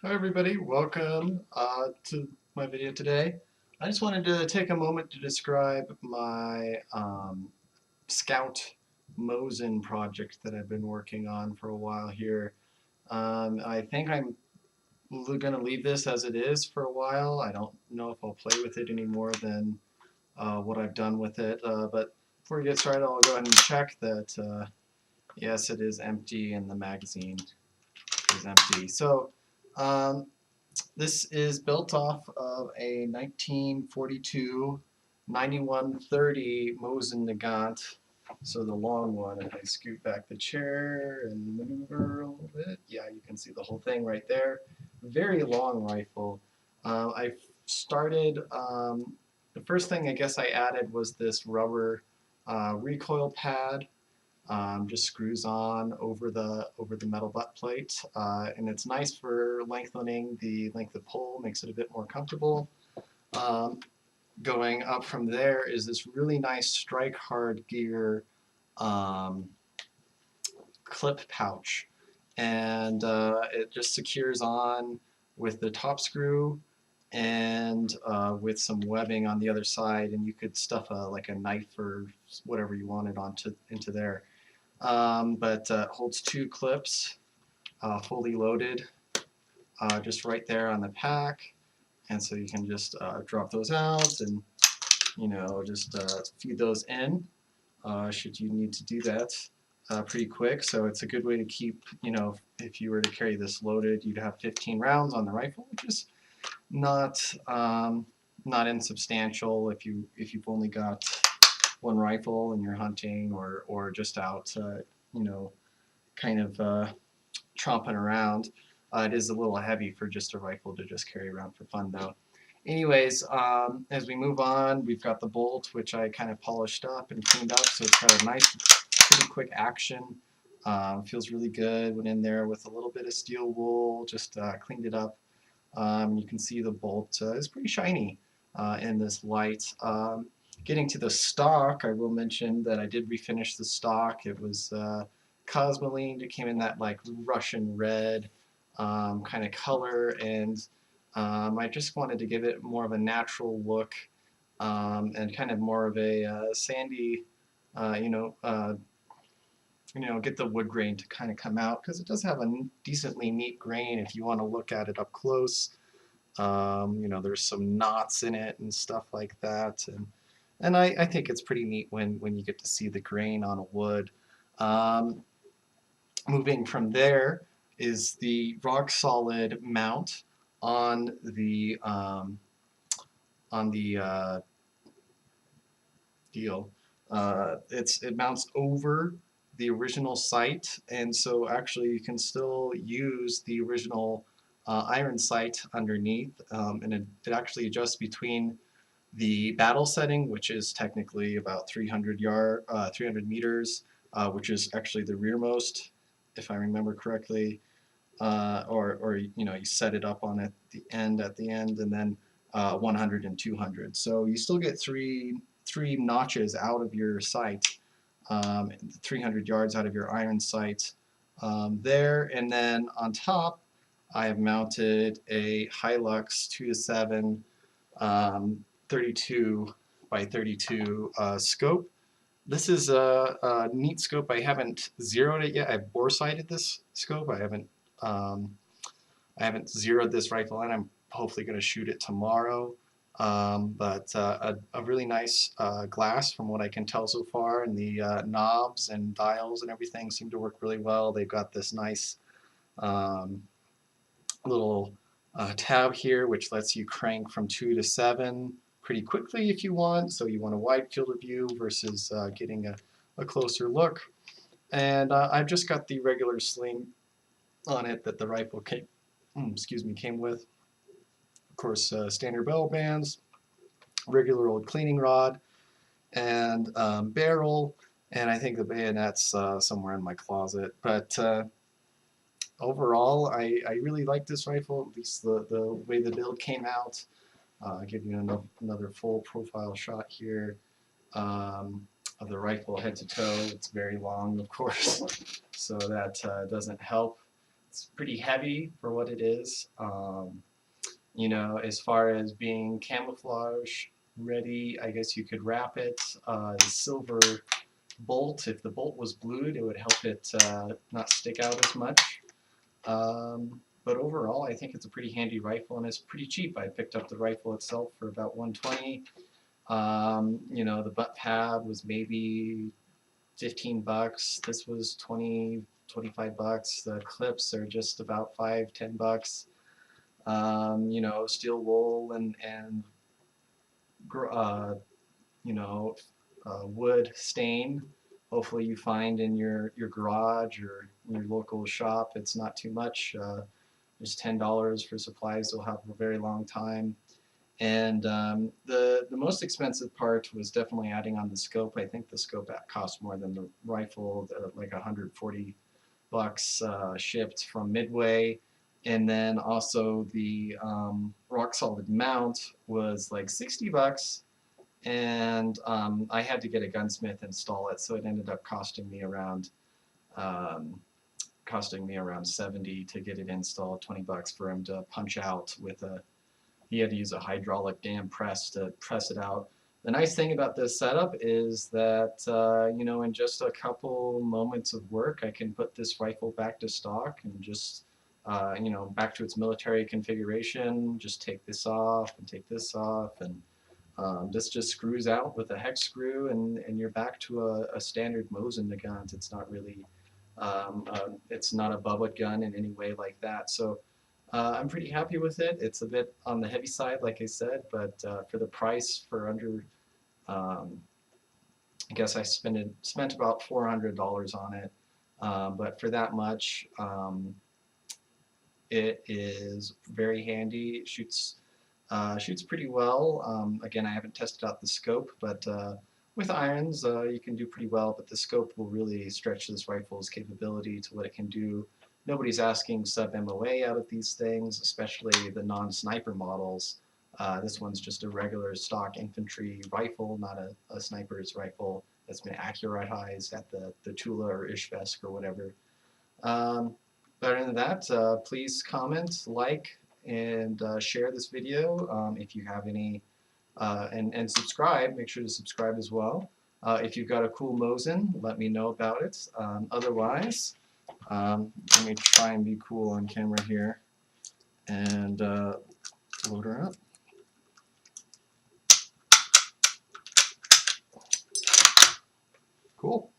Hi everybody, welcome to my video today. I just wanted to take a moment to describe my Scout Mosin project that I've been working on for a while here. I think I'm going to leave this as it is for a while. I don't know if I'll play with it any more than what I've done with it, but before we get started I'll go ahead and check that yes, it is empty and the magazine is empty. So um, this is built off of a 1942 9130 Mosin Nagant, so the long one. If I scoot back the chair and maneuver a little bit, yeah, you can see the whole thing right there. Very long rifle. I started, the first thing I guess I added was this rubber recoil pad, just screws on over the metal butt plate, and it's nice for lengthening the length of pull, makes it a bit more comfortable. Um, Going up from there is this really nice strike hard gear um, clip pouch, and it just secures on with the top screw and with some webbing on the other side, and you could stuff like a knife or whatever you wanted onto into there. But holds two clips, fully loaded, just right there on the pack, and so you can just drop those out and just feed those in should you need to do that pretty quick. So it's a good way to keep, if you were to carry this loaded, you'd have 15 rounds on the rifle, which is not not insubstantial if you've only got one rifle and you're hunting or just out, you know, kind of tromping around. It is a little heavy for just a rifle to just carry around for fun, though. Anyways, as we move on, we've got the bolt, which I kind of polished up and cleaned up, so it's got a nice, pretty quick action. Feels really good. Went in there with a little bit of steel wool, just cleaned it up. You can see the bolt is pretty shiny in this light. Getting to the stock, I will mention that I did refinish the stock. It was cosmoline. It came in that like Russian red kind of color, and I just wanted to give it more of a natural look and kind of more of a sandy, uh, you know, uh, get the wood grain to kind of come out, because it does have a decently neat grain if you want to look at it up close. There's some knots in it and stuff like that, and I think it's pretty neat when you get to see the grain on a wood. Um, Moving from there is the rock solid mount on the deal. It mounts over the original sight, and so actually you can still use the original iron sight underneath, and it actually adjusts between the battle setting, which is technically about 300 meters, which is actually the rearmost, if I remember correctly, or you set it up on at the end, and then 100 and 200. So you still get three notches out of your sight, 300 yards out of your iron sight there, and then on top I have mounted a Hilux 2 to 7 32 by 32 scope. This is a neat scope. I haven't zeroed it yet. I've bore sighted this scope. Um, I haven't zeroed this rifle, and I'm hopefully going to shoot it tomorrow. But a really nice glass from what I can tell so far, and the knobs and dials and everything seem to work really well. They've got this nice um, little tab here, which lets you crank from 2 to 7 pretty quickly if you want. So you want a wide field of view versus getting a closer look. And I've just got the regular sling on it that the rifle came with. Of course, standard bell bands, regular old cleaning rod, and barrel. And I think the bayonet's somewhere in my closet. But overall, I really like this rifle, at least the way the build came out. I'll give you another full profile shot here of the rifle head to toe. It's very long, of course, so that doesn't help. It's pretty heavy for what it is. You know, as far as being camouflage ready, I guess you could wrap it. The silver bolt, if the bolt was blued, it would help it not stick out as much. But overall, I think it's a pretty handy rifle, and it's pretty cheap. I picked up the rifle itself for about $120. You know, the butt pad was maybe 15 bucks. This was 20, 25 bucks. The clips are just about 5, 10 bucks. You know, steel wool and you know, wood stain. Hopefully you find in your garage or your local shop. It's not too much. Just $10 for supplies. They'll have a very long time. And the most expensive part was definitely adding on the scope. I think the scope cost more than the rifle, like 140 bucks shipped from Midway. And then also the rock solid mount was like 60 bucks. And I had to get a gunsmith install it, so it ended up um, costing me around 70 to get it installed, 20 bucks for him to punch out with a, he had to use a hydraulic dam press to press it out. The nice thing about this setup is that, you know, in just a couple moments of work, I can put this rifle back to stock and just, you know, back to its military configuration, just take this off and take this off, and this just screws out with a hex screw, and you're back to a standard Mosin gun. It's not really, it's not a Bubba gun in any way like that. So I'm pretty happy with it. It's a bit on the heavy side, like I said, but for the price, for under, I guess I spent about $400 on it. But for that much, it is very handy. It shoots pretty well. Again, I haven't tested out the scope, but with irons, you can do pretty well, but the scope will really stretch this rifle's capability to what it can do. Nobody's asking sub-MOA out of these things, especially the non-sniper models. This one's just a regular stock infantry rifle, not a sniper's rifle that's been accuratized at the Tula or Ishvesk or whatever. Other than that, please comment, like, and share this video if you have any, and subscribe. Make sure to subscribe as well. If you've got a cool Mosin, let me know about it. Otherwise, let me try and be cool on camera here and load her up. Cool.